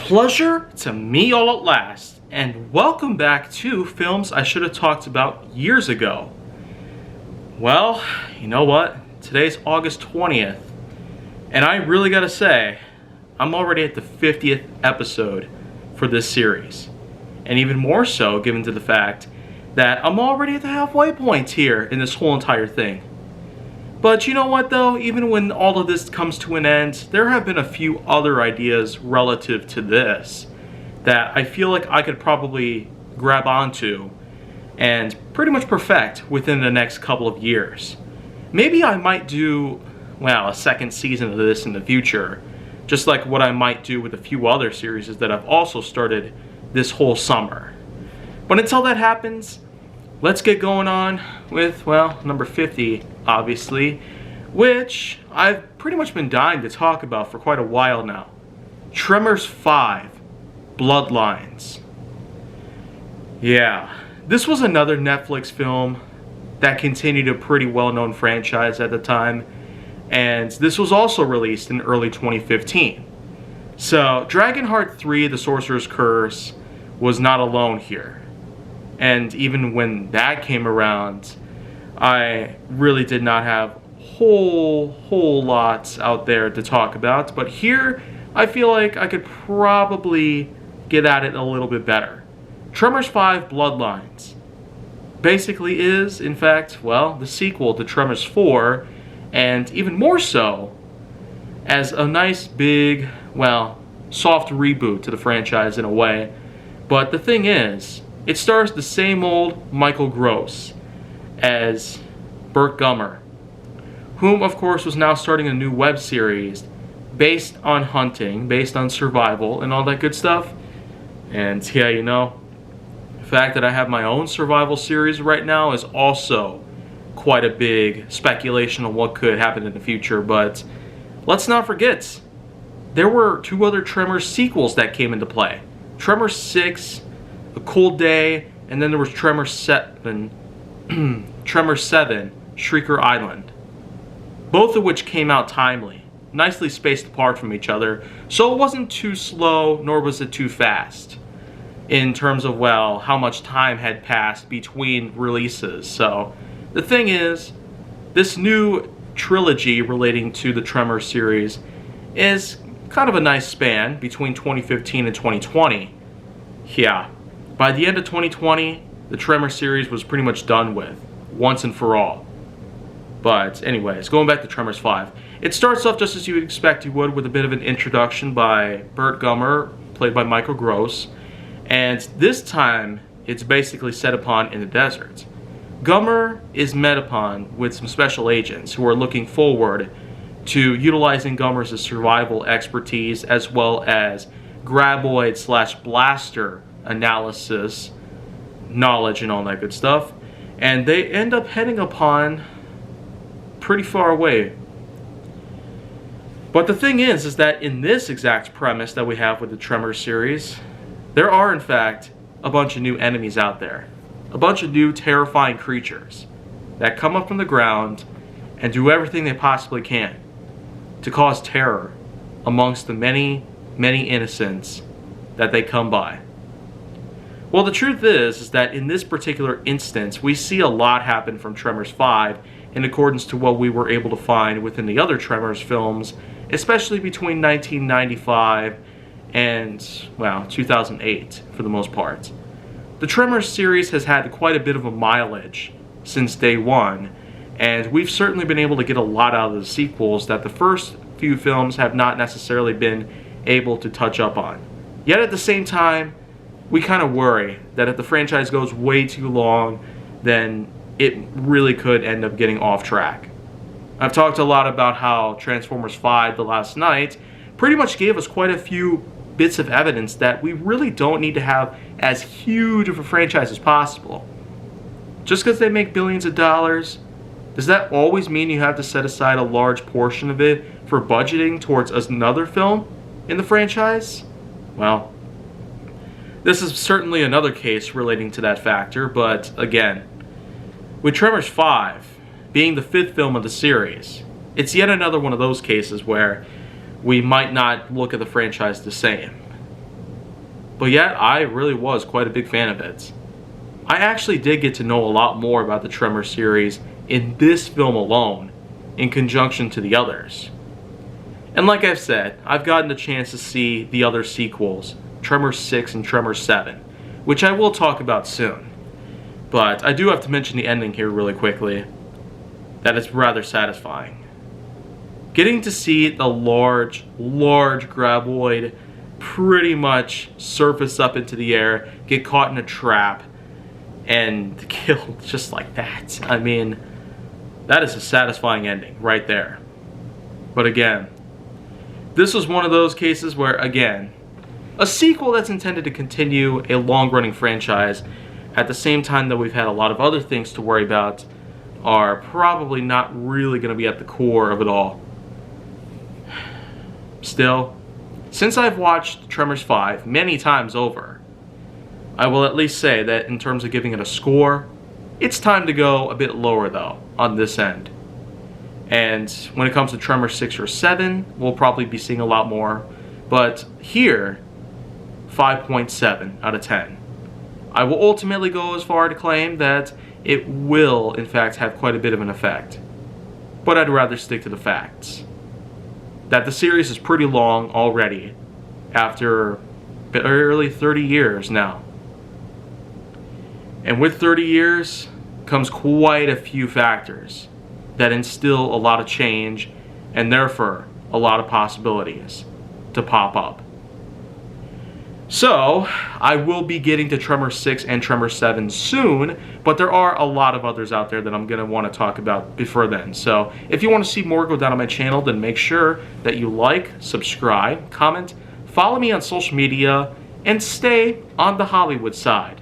Pleasure to me all at last, and welcome back to films I should have talked about years ago. Well, you know what? Today's August 20th, and I really gotta say, I'm already at the 50th episode for this series. And even more so, given to the fact that I'm already at the halfway point here in this whole entire thing. But you know what though, even when all of this comes to an end, there have been a few other ideas relative to this that I feel like I could probably grab onto and pretty much perfect within the next couple of years. Maybe I might do, well, a second season of this in the future, just like what I might do with a few other series that I've also started this whole summer. But until that happens, let's get going on with, well, number 50, obviously, which I've pretty much been dying to talk about for quite a while now. Tremors 5, Bloodlines. Yeah, this was another Netflix film that continued a pretty well-known franchise at the time, and this was also released in early 2015. So, Dragonheart 3, The Sorcerer's Curse was not alone here. And even when that came around, I really did not have whole lots out there to talk about. But here, I feel like I could probably get at it a little bit better. Tremors 5 Bloodlines basically is, in fact, well, the sequel to Tremors 4, and even more so, as a nice big, well, soft reboot to the franchise in a way. But the thing is, it stars the same old Michael Gross as Burt Gummer, whom of course was now starting a new web series based on hunting, based on survival and all that good stuff. And yeah, you know, the fact that I have my own survival series right now is also quite a big speculation on what could happen in the future. But let's not forget, there were two other Tremors sequels that came into play. Tremors 6, A Cold Day, and then there was Tremors 7, Tremors 7, Shrieker Island. Both of which came out timely, nicely spaced apart from each other, so it wasn't too slow, nor was it too fast, in terms of, well, how much time had passed between releases. So, the thing is, this new trilogy relating to the Tremors series is kind of a nice span between 2015 and 2020. Yeah, by the end of 2020, the Tremors series was pretty much done with, once and for all. But anyways, going back to Tremors 5, it starts off just as you would expect you would, with a bit of an introduction by Burt Gummer, played by Michael Gross, and this time it's basically set upon in the desert. Gummer is met upon with some special agents who are looking forward to utilizing Gummer's survival expertise as well as graboid / blaster analysis knowledge and all that good stuff, and they end up heading upon pretty far away. But the thing is that in this exact premise that we have with the Tremors series, there are in fact a bunch of new enemies out there, a bunch of new terrifying creatures that come up from the ground and do everything they possibly can to cause terror amongst the many innocents that they come by. Well, the truth is that in this particular instance, we see a lot happen from Tremors 5 in accordance to what we were able to find within the other Tremors films, especially between 1995 and, well, 2008 for the most part. The Tremors series has had quite a bit of a mileage since day one, and we've certainly been able to get a lot out of the sequels that the first few films have not necessarily been able to touch up on. Yet at the same time, we kind of worry that if the franchise goes way too long, then it really could end up getting off track. I've talked a lot about how Transformers 5 The Last Night pretty much gave us quite a few bits of evidence that we really don't need to have as huge of a franchise as possible. Just because they make billions of dollars, does that always mean you have to set aside a large portion of it for budgeting towards another film in the franchise? Well, this is certainly another case relating to that factor, but again, with Tremors 5 being the 5th film of the series, it's yet another one of those cases where we might not look at the franchise the same. but yet I really was quite a big fan of it. I actually did get to know a lot more about the Tremors series in this film alone, in conjunction to the others. And like I've said, I've gotten the chance to see the other sequels, Tremors 6 and Tremors 7, which I will talk about soon. But I do have to mention the ending here really quickly. That is rather satisfying. Getting to see the large graboid pretty much surface up into the air, get caught in a trap, and killed just like that. I mean, that is a satisfying ending right there. But again, this was one of those cases where, again, a sequel that's intended to continue a long-running franchise at the same time that we've had a lot of other things to worry about are probably not really going to be at the core of it all. Still, since I've watched Tremors 5 many times over, I will at least say that in terms of giving it a score, it's time to go a bit lower though on this end. And when it comes to Tremors 6 or 7, we'll probably be seeing a lot more. But here, 5.7 out of 10. I will ultimately go as far to claim that it will, in fact, have quite a bit of an effect. But I'd rather stick to the facts. That the series is pretty long already, after barely 30 years now. And with 30 years comes quite a few factors that instill a lot of change and therefore a lot of possibilities to pop up. So, I will be getting to Tremors 6 and Tremors 7 soon, but there are a lot of others out there that I'm going to want to talk about before then. So, if you want to see more go down on my channel, then make sure that you like, subscribe, comment, follow me on social media, and stay on the Hollywood side.